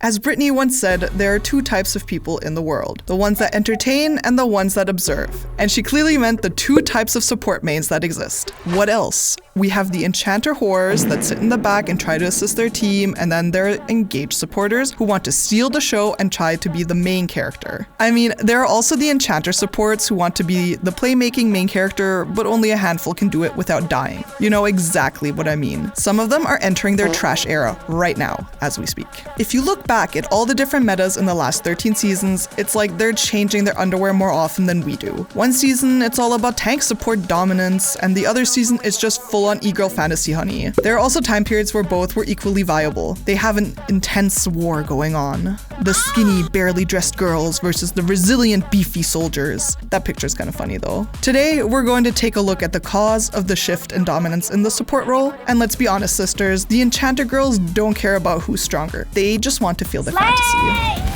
As Brittany once said, there are two types of people in the world, the ones that entertain and the ones that observe. And she clearly meant the two types of support mains that exist. What else? We have the Enchanter whores that sit in the back and try to assist their team, and then there are engaged supporters who want to steal the show and try to be the main character. I mean, there are also the Enchanter supports who want to be the playmaking main character, but only a handful can do it without dying. You know exactly what I mean. Some of them are entering their trash era right now, as we speak. If you look back at all the different metas in the last 13 seasons, it's like they're changing their underwear more often than we do. One season, it's all about tank support dominance, and the other season is just full-on e-girl fantasy honey. There are also time periods where both were equally viable. They have an intense war going on. The skinny, barely dressed girls versus the resilient, beefy soldiers. That picture's kind of funny though. Today, we're going to take a look at the cause of the shift in dominance in the support role, and let's be honest, sisters, the Enchanter girls don't care about who's stronger. They just want to feel the fantasy.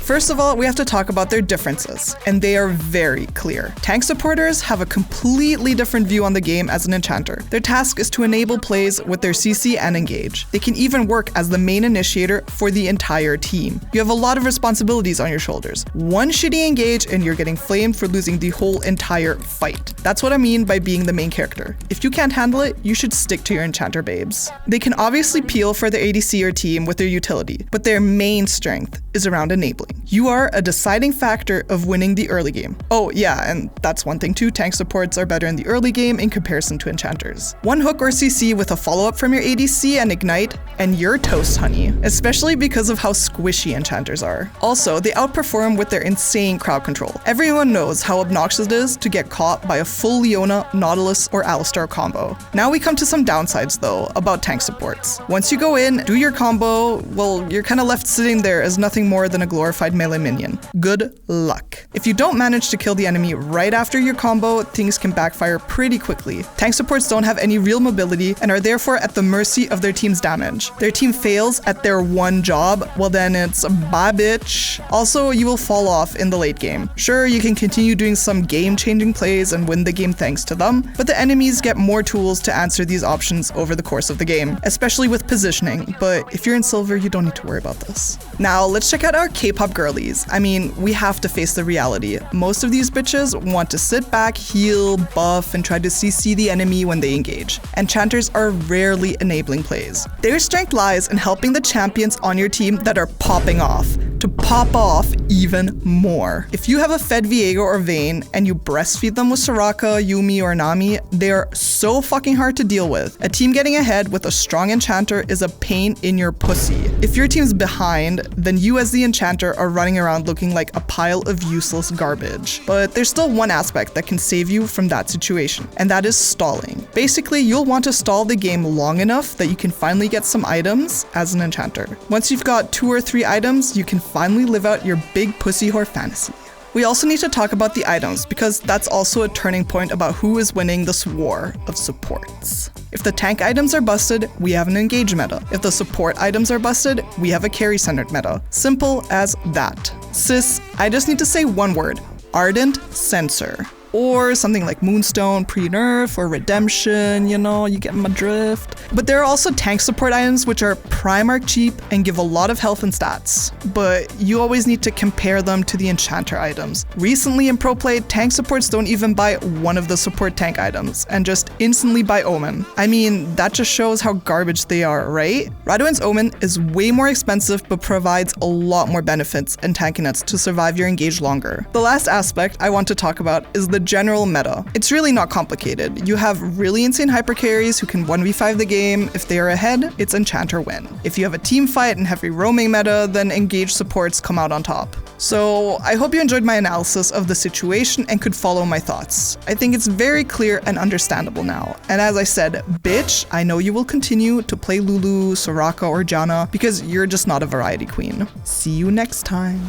First of all, we have to talk about their differences, and they are very clear. Tank supporters have a completely different view on the game as an Enchanter. Their task is to enable plays with their CC and engage. They can even work as the main initiator for the entire team. You have a lot of responsibilities on your shoulders. One shitty engage and you're getting flamed for losing the whole entire fight. That's what I mean by being the main character. If you can't handle it, you should stick to your Enchanter babes. They can obviously peel for their ADC or team with their utility, but their main strength is around enabling. You are a deciding factor of winning the early game. Oh yeah, and that's one thing too, tank supports are better in the early game in comparison to Enchanters. One hook or CC with a follow-up from your ADC and ignite, and you're toast, honey. Especially because of how squishy Enchanters are. Also, they outperform with their insane crowd control. Everyone knows how obnoxious it is to get caught by a full Leona, Nautilus, or Alistar combo. Now we come to some downsides though, about tank supports. Once you go in, do your combo, well, you're kind of left sitting there as nothing more than a glorified melee minion. Good luck. If you don't manage to kill the enemy right after your combo, things can backfire pretty quickly. Tank supports don't have any real mobility and are therefore at the mercy of their team's damage. Their team fails at their one job, well then it's bye bitch. Also, you will fall off in the late game. Sure, you can continue doing some game-changing plays and win the game thanks to them, but the enemies get more tools to answer these options over the course of the game, especially with positioning, but if you're in silver, you don't need to worry about this. Now, let's check out our K-pop girlies. I mean, we have to face the reality. Most of these bitches want to sit back, heal, buff, and try to CC the enemy when they engage. Enchanters are rarely enabling plays. Their strength lies in helping the champions on your team that are popping off to pop off even more. If you have a fed Viego or Vayne and you breastfeed them with Soraka, Yuumi, or Nami, they're so fucking hard to deal with. A team getting ahead with a strong Enchanter is a pain in your pussy. If your team's behind, then you as the Enchanter are running around looking like a pile of useless garbage. But there's still one aspect that can save you from that situation, and that is stalling. Basically, you'll want to stall the game long enough that you can finally get some items as an Enchanter. Once you've got 2 or 3 items, you can finally live out your big pussy whore fantasy. We also need to talk about the items, because that's also a turning point about who is winning this war of supports. If the tank items are busted, we have an engage meta. If the support items are busted, we have a carry-centered meta. Simple as that. Sis, I just need to say one word: Ardent Censor. Or something like Moonstone, Pre-Nerf, or Redemption, you know, you get my drift. But there are also tank support items which are Primarch cheap and give a lot of health and stats. But you always need to compare them to the Enchanter items. Recently in Pro Play, tank supports don't even buy one of the support tank items, and just instantly buy Omen. I mean, that just shows how garbage they are, right? Radouin's Omen is way more expensive, but provides a lot more benefits and tankiness to survive your engage longer. The last aspect I want to talk about is the general meta. It's really not complicated. You have really insane hyper carries who can 1v5 the game. If they are ahead, it's Enchanter win. If you have a team fight and heavy roaming meta, then engaged supports come out on top. So I hope you enjoyed my analysis of the situation and could follow my thoughts. I think it's very clear and understandable now. And as I said, bitch, I know you will continue to play Lulu, Soraka, or Janna because you're just not a variety queen. See you next time.